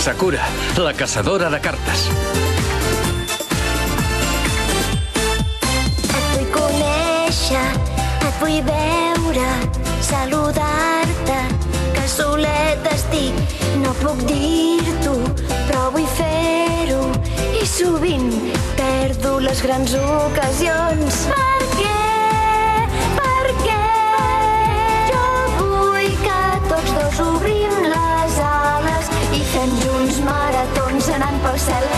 Sakura, la caçadora de cartes. Et vull conèixer, et vull veure, saludar-te, que solet estic. No puc dir-t'ho, però vull fer-ho. I sovint perdo les grans ocasions. Per què? Jo vull que tots dos obrim les ales i fem junts maratons anant pel cel.